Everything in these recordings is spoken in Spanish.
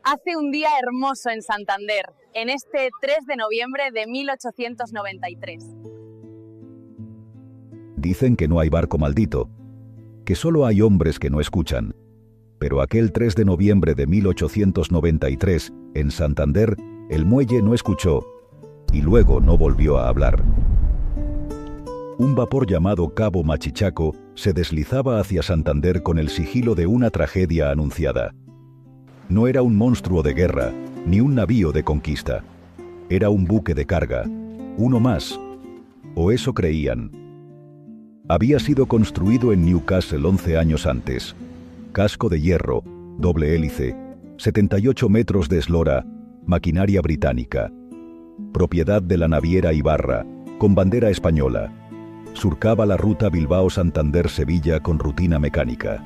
Hace un día hermoso en Santander, en este 3 de noviembre de 1893. Dicen que no hay barco maldito, que solo hay hombres que no escuchan. Pero aquel 3 de noviembre de 1893, en Santander, el muelle no escuchó y luego no volvió a hablar. Un vapor llamado Cabo Machichaco se deslizaba hacia Santander con el sigilo de una tragedia anunciada. No era un monstruo de guerra, ni un navío de conquista. Era un buque de carga, uno más, o eso creían. Había sido construido en Newcastle 11 años antes. Casco de hierro, doble hélice, 78 metros de eslora, maquinaria británica. Propiedad de la naviera Ibarra, con bandera española. Surcaba la ruta Bilbao-Santander-Sevilla con rutina mecánica.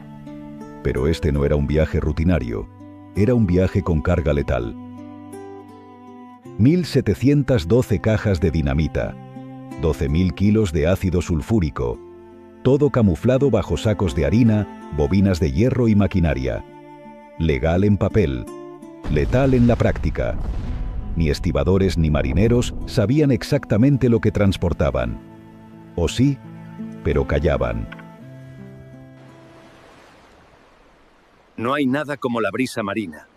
Pero este no era un viaje rutinario, era un viaje con carga letal. 1.712 cajas de dinamita, 12.000 kilos de ácido sulfúrico, todo camuflado bajo sacos de harina, bobinas de hierro y maquinaria. Legal en papel, letal en la práctica. Ni estibadores ni marineros sabían exactamente lo que transportaban. O sí, pero callaban. No hay nada como la brisa marina,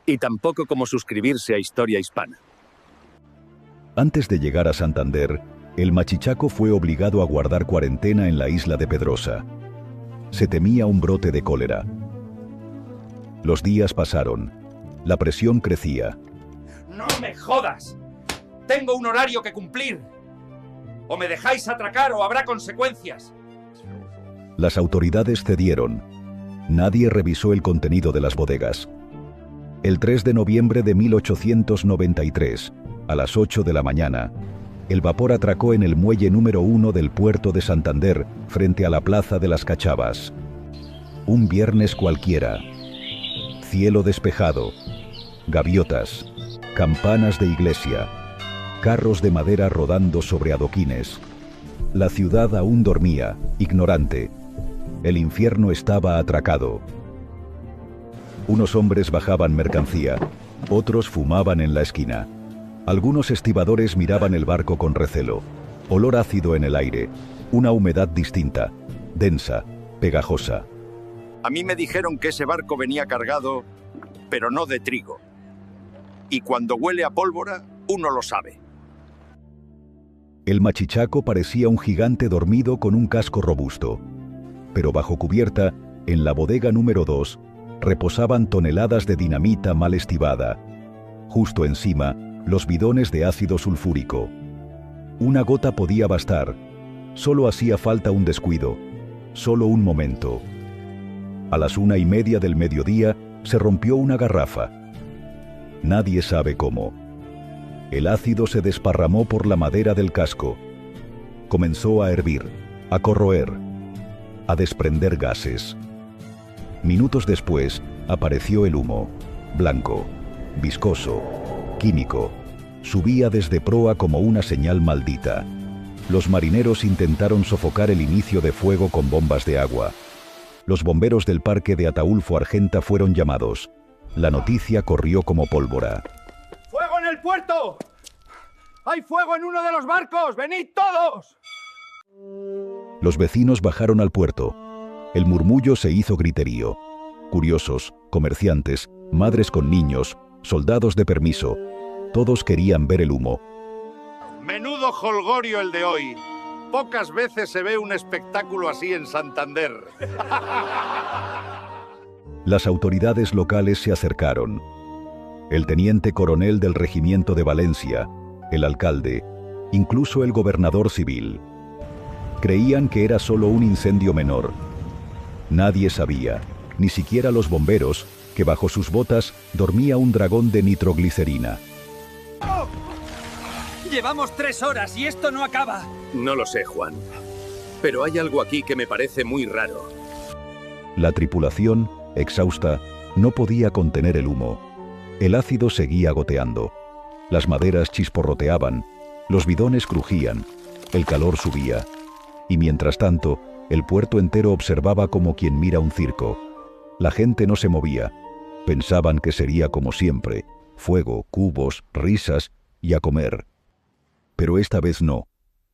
y tampoco como suscribirse a Historia Hispana. Antes de llegar a Santander, el Machichaco fue obligado a guardar cuarentena en la isla de Pedrosa. Se temía un brote de cólera. Los días pasaron. La presión crecía. ¡No me jodas! Tengo un horario que cumplir. O me dejáis atracar o habrá consecuencias. Las autoridades cedieron. Nadie revisó el contenido de las bodegas. El 3 de noviembre de 1893, a las 8 de la mañana, el vapor atracó en el muelle número 1 del puerto de Santander, frente a la plaza de las Cachavas. Un viernes cualquiera. Cielo despejado. Gaviotas. Campanas de iglesia. Carros de madera rodando sobre adoquines. La ciudad aún dormía, ignorante. El infierno estaba atracado. Unos hombres bajaban mercancía, otros fumaban en la esquina. Algunos estibadores miraban el barco con recelo. Olor ácido en el aire, una humedad distinta, densa, pegajosa. A mí me dijeron que ese barco venía cargado, pero no de trigo. Y cuando huele a pólvora, uno lo sabe. El Machichaco parecía un gigante dormido con un casco robusto. Pero bajo cubierta, en la bodega número 2, reposaban toneladas de dinamita mal estibada. Justo encima, los bidones de ácido sulfúrico. Una gota podía bastar. Solo hacía falta un descuido. Solo un momento. A las 1:30 del mediodía, se rompió una garrafa. Nadie sabe cómo. El ácido se desparramó por la madera del casco. Comenzó a hervir, a corroer, a desprender gases. Minutos después, apareció el humo, blanco, viscoso, químico. Subía desde proa como una señal maldita. Los marineros intentaron sofocar el inicio de fuego con bombas de agua. Los bomberos del parque de Ataulfo Argenta fueron llamados. La noticia corrió como pólvora. ¡Fuego en el puerto! ¡Hay fuego en uno de los barcos! ¡Venid todos! Los vecinos bajaron al puerto. El murmullo se hizo griterío. Curiosos, comerciantes, madres con niños, soldados de permiso, todos querían ver el humo. Menudo jolgorio el de hoy. Pocas veces se ve un espectáculo así en Santander. Las autoridades locales se acercaron. El teniente coronel del regimiento de Valencia, el alcalde, incluso el gobernador civil. Creían que era solo un incendio menor. Nadie sabía, ni siquiera los bomberos, que bajo sus botas dormía un dragón de nitroglicerina. ¡Oh! Llevamos 3 horas y esto no acaba. No lo sé, Juan. Pero hay algo aquí que me parece muy raro. La tripulación, exhausta, no podía contener el humo. El ácido seguía goteando. Las maderas chisporroteaban, los bidones crujían, el calor subía. Y mientras tanto, el puerto entero observaba como quien mira un circo. La gente no se movía. Pensaban que sería como siempre, fuego, cubos, risas y a comer. Pero esta vez no.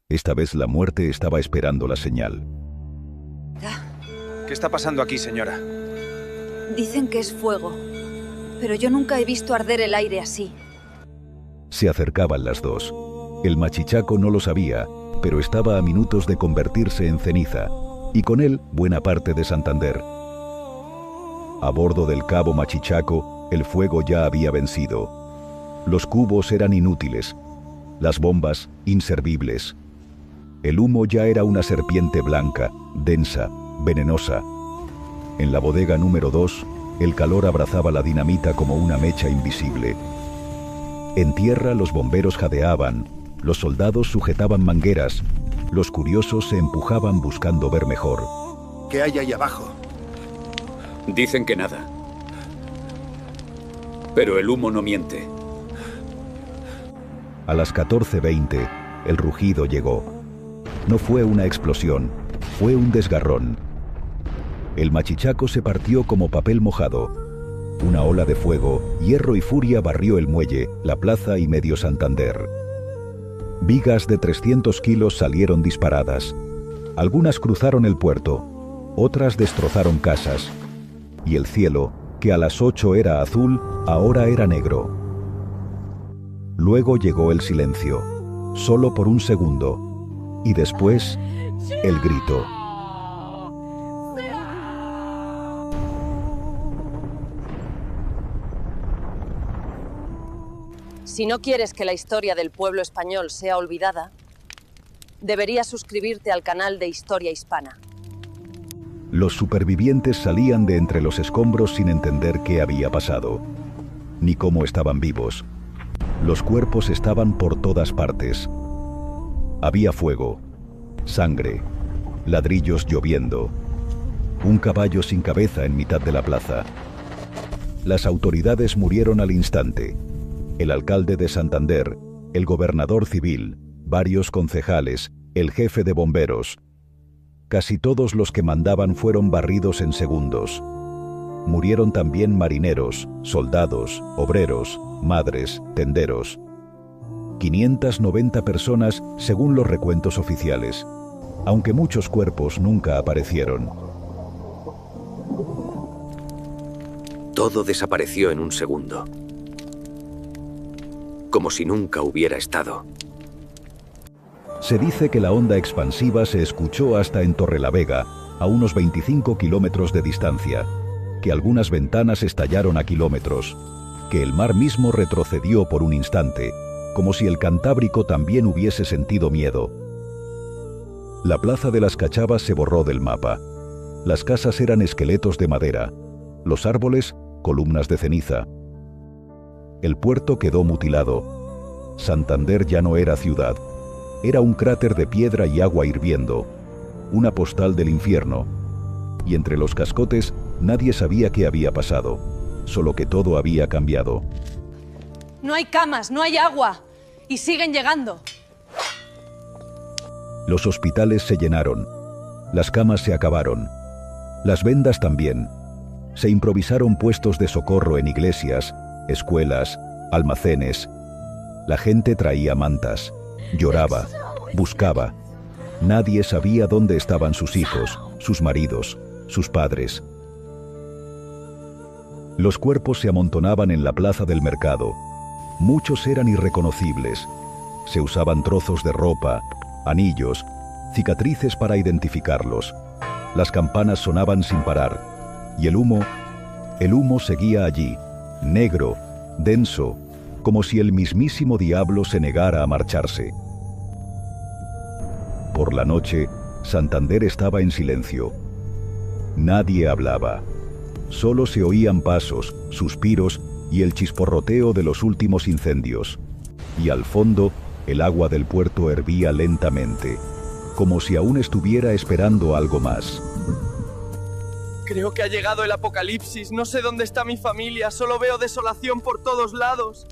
Esta vez la muerte estaba esperando la señal. ¿Qué está pasando aquí, señora? Dicen que es fuego, pero yo nunca he visto arder el aire así. Se acercaban las dos. El machichaco no lo sabía, pero estaba a minutos de convertirse en ceniza, y con él buena parte de Santander. A bordo del cabo Machichaco, el fuego ya había vencido. Los cubos eran inútiles, las bombas inservibles. El humo ya era una serpiente blanca, densa, venenosa. En la bodega número 2, el calor abrazaba la dinamita como una mecha invisible. En tierra los bomberos jadeaban, los soldados sujetaban mangueras, los curiosos se empujaban buscando ver mejor. ¿Qué hay ahí abajo? Dicen que nada. Pero el humo no miente. A las 14:20, el rugido llegó. No fue una explosión, fue un desgarrón. El Machichaco se partió como papel mojado. Una ola de fuego, hierro y furia barrió el muelle, la plaza y medio Santander. Vigas de 300 kilos salieron disparadas. Algunas cruzaron el puerto, otras destrozaron casas. Y el cielo, que a las 8 era azul, ahora era negro. Luego llegó el silencio, solo por un segundo. Y después, el grito. Si no quieres que la historia del pueblo español sea olvidada, deberías suscribirte al canal de Historia Hispana. Los supervivientes salían de entre los escombros sin entender qué había pasado, ni cómo estaban vivos. Los cuerpos estaban por todas partes. Había fuego, sangre, ladrillos lloviendo, un caballo sin cabeza en mitad de la plaza. Las autoridades murieron al instante. El alcalde de Santander, el gobernador civil, varios concejales, el jefe de bomberos. Casi todos los que mandaban fueron barridos en segundos. Murieron también marineros, soldados, obreros, madres, tenderos. 590 personas según los recuentos oficiales, aunque muchos cuerpos nunca aparecieron. Todo desapareció en un segundo. Como si nunca hubiera estado. Se dice que la onda expansiva se escuchó hasta en Torrelavega, a unos 25 kilómetros de distancia, que algunas ventanas estallaron a kilómetros, que el mar mismo retrocedió por un instante, como si el Cantábrico también hubiese sentido miedo. La plaza de las Cachavas se borró del mapa. Las casas eran esqueletos de madera, los árboles, columnas de ceniza. El puerto quedó mutilado. Santander ya no era ciudad. Era un cráter de piedra y agua hirviendo, una postal del infierno. Y entre los cascotes nadie sabía qué había pasado, solo que todo había cambiado. No hay camas, no hay agua, y siguen llegando. Los hospitales se llenaron, las camas se acabaron, las vendas también. Se improvisaron puestos de socorro en iglesias, escuelas, almacenes. La gente traía mantas, lloraba, buscaba. Nadie sabía dónde estaban sus hijos, sus maridos, sus padres. Los cuerpos se amontonaban en la plaza del mercado. Muchos eran irreconocibles. Se usaban trozos de ropa, anillos, cicatrices para identificarlos. Las campanas sonaban sin parar. Y el humo seguía allí, negro, denso, como si el mismísimo diablo se negara a marcharse. Por la noche, Santander estaba en silencio. Nadie hablaba. Solo se oían pasos, suspiros y el chisporroteo de los últimos incendios. Y al fondo, el agua del puerto hervía lentamente, como si aún estuviera esperando algo más. Creo que ha llegado el apocalipsis. No sé dónde está mi familia. Solo veo desolación por todos lados.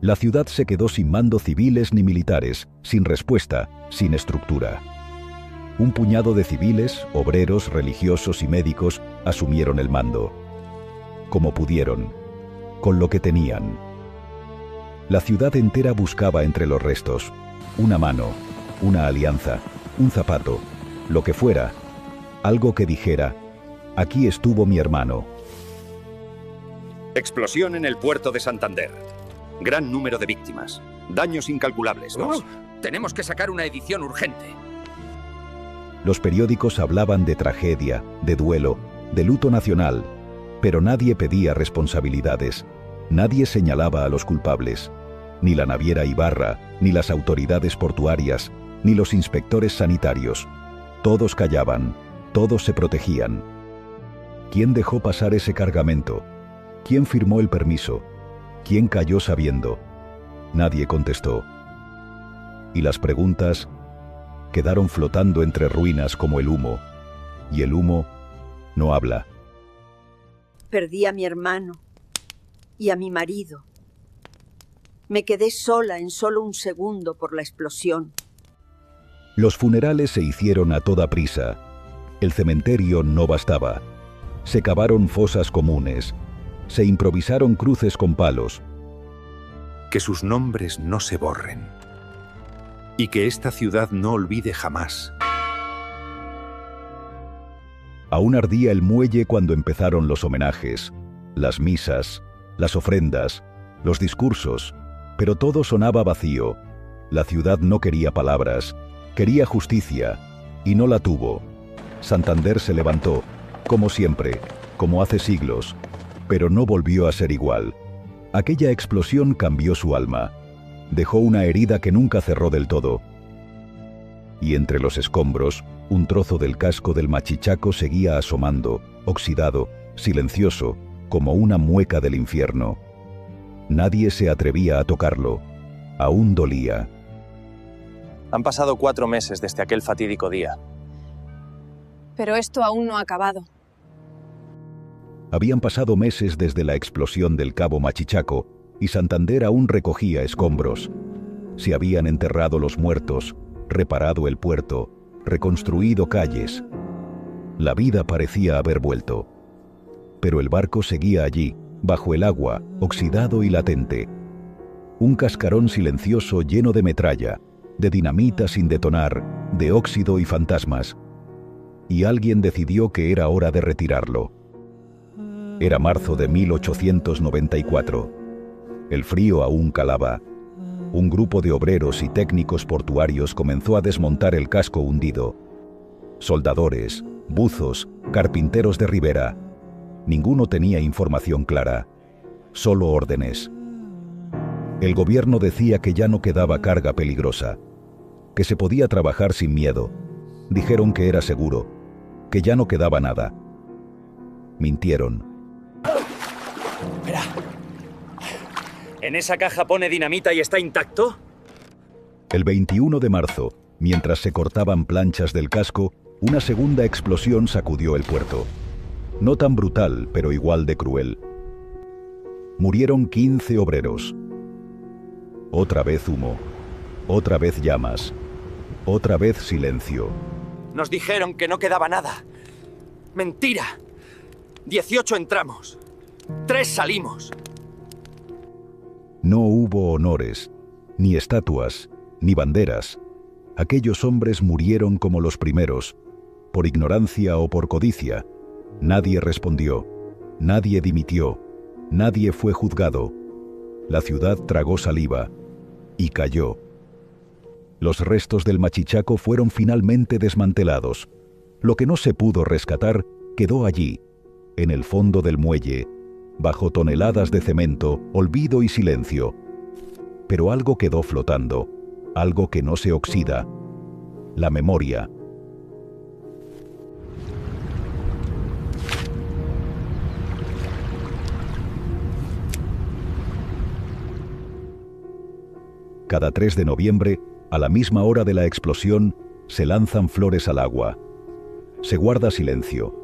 La ciudad se quedó sin mando civiles ni militares, sin respuesta, sin estructura. Un puñado de civiles, obreros, religiosos y médicos asumieron el mando. Como pudieron, con lo que tenían. La ciudad entera buscaba entre los restos una mano, una alianza, un zapato, lo que fuera, algo que dijera: aquí estuvo mi hermano. Explosión en el puerto de Santander. Gran número de víctimas. Daños incalculables. Tenemos que sacar una edición urgente. Los periódicos hablaban de tragedia, de duelo, de luto nacional, pero nadie pedía responsabilidades. Nadie señalaba a los culpables. Ni la naviera Ibarra, ni las autoridades portuarias, ni los inspectores sanitarios. Todos callaban, todos se protegían. ¿Quién dejó pasar ese cargamento? ¿Quién firmó el permiso? ¿Quién cayó sabiendo? Nadie contestó. Y las preguntas quedaron flotando entre ruinas como el humo. Y el humo no habla. Perdí a mi hermano y a mi marido. Me quedé sola en solo un segundo por la explosión. Los funerales se hicieron a toda prisa. El cementerio no bastaba. Se cavaron fosas comunes. Se improvisaron cruces con palos. Que sus nombres no se borren. Y que esta ciudad no olvide jamás. Aún ardía el muelle cuando empezaron los homenajes, las misas, las ofrendas, los discursos, pero todo sonaba vacío. La ciudad no quería palabras, quería justicia, y no la tuvo. Santander se levantó, como siempre, como hace siglos, pero no volvió a ser igual. Aquella explosión cambió su alma. Dejó una herida que nunca cerró del todo. Y entre los escombros, un trozo del casco del Machichaco seguía asomando, oxidado, silencioso, como una mueca del infierno. Nadie se atrevía a tocarlo. Aún dolía. Han pasado 4 meses desde aquel fatídico día. Pero esto aún no ha acabado. Habían pasado meses desde la explosión del cabo Machichaco y Santander aún recogía escombros. Se habían enterrado los muertos, reparado el puerto, reconstruido calles. La vida parecía haber vuelto. Pero el barco seguía allí, bajo el agua, oxidado y latente. Un cascarón silencioso lleno de metralla, de dinamita sin detonar, de óxido y fantasmas. Y alguien decidió que era hora de retirarlo. Era marzo de 1894. El frío aún calaba. Un grupo de obreros y técnicos portuarios comenzó a desmontar el casco hundido. Soldadores, buzos, carpinteros de ribera. Ninguno tenía información clara, solo órdenes. El gobierno decía que ya no quedaba carga peligrosa, que se podía trabajar sin miedo. Dijeron que era seguro, que ya no quedaba nada. Mintieron. Espera. ¿En esa caja pone dinamita y está intacto? El 21 de marzo, mientras se cortaban planchas del casco, una segunda explosión sacudió el puerto. No tan brutal, pero igual de cruel. Murieron 15 obreros. Otra vez humo. Otra vez llamas. Otra vez silencio. Nos dijeron que no quedaba nada. ¡Mentira! 18 entramos. 3 salimos. No hubo honores, ni estatuas, ni banderas. Aquellos hombres murieron como los primeros, por ignorancia o por codicia. Nadie respondió, nadie dimitió, nadie fue juzgado. La ciudad tragó saliva y cayó. Los restos del Machichaco fueron finalmente desmantelados. Lo que no se pudo rescatar quedó allí, en el fondo del muelle, bajo toneladas de cemento, olvido y silencio. Pero algo quedó flotando, algo que no se oxida: la memoria. Cada 3 de noviembre, a la misma hora de la explosión, se lanzan flores al agua. Se guarda silencio.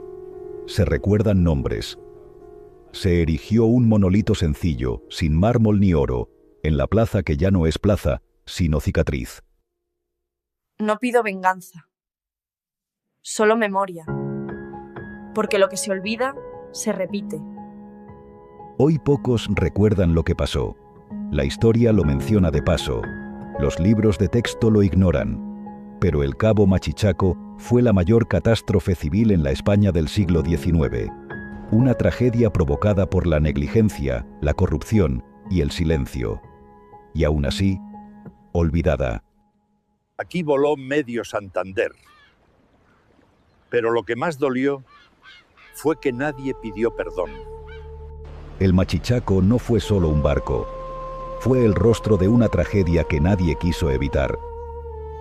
Se recuerdan nombres. Se erigió un monolito sencillo, sin mármol ni oro, en la plaza que ya no es plaza, sino cicatriz. No pido venganza. solo memoria. Porque lo que se olvida, se repite. Hoy pocos recuerdan lo que pasó. La historia lo menciona de paso. Los libros de texto lo ignoran. Pero el Cabo Machichaco fue la mayor catástrofe civil en la España del siglo XIX. Una tragedia provocada por la negligencia, la corrupción y el silencio. Y aún así, olvidada. Aquí voló medio Santander. Pero lo que más dolió fue que nadie pidió perdón. El Machichaco no fue solo un barco. Fue el rostro de una tragedia que nadie quiso evitar.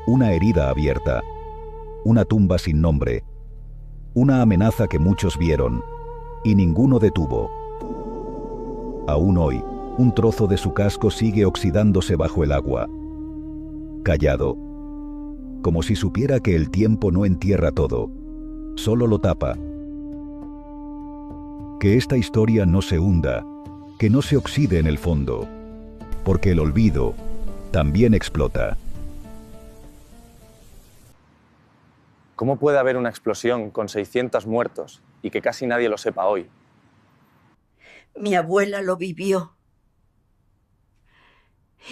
Una herida abierta. Una tumba sin nombre. Una amenaza que muchos vieron y ninguno detuvo. Aún hoy, un trozo de su casco sigue oxidándose bajo el agua. Callado. Como si supiera que el tiempo no entierra todo. Solo lo tapa. Que esta historia no se hunda, que no se oxide en el fondo, porque el olvido también explota. ¿Cómo puede haber una explosión con 600 muertos y que casi nadie lo sepa hoy? Mi abuela lo vivió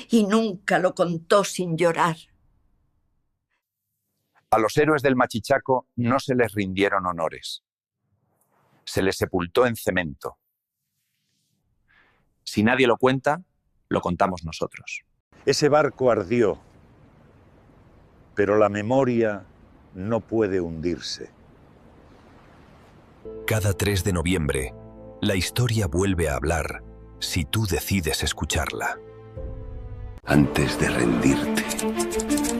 y nunca lo contó sin llorar. A los héroes del Machichaco no se les rindieron honores. Se les sepultó en cemento. Si nadie lo cuenta, lo contamos nosotros. Ese barco ardió, pero la memoria no puede hundirse. Cada 3 de noviembre, la historia vuelve a hablar si tú decides escucharla. Antes de rendirte,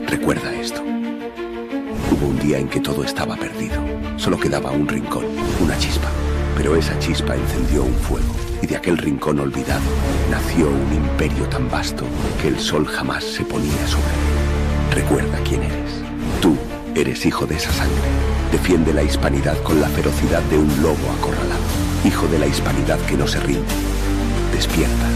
recuerda esto. Hubo un día en que todo estaba perdido. Solo quedaba un rincón, una chispa. Pero esa chispa encendió un fuego, y de aquel rincón olvidado nació un imperio tan vasto que el sol jamás se ponía sobre él. Recuerda quién eres. Tú eres hijo de esa sangre. Defiende la hispanidad con la ferocidad de un lobo acorralado. Hijo de la hispanidad que no se rinde. Despierta.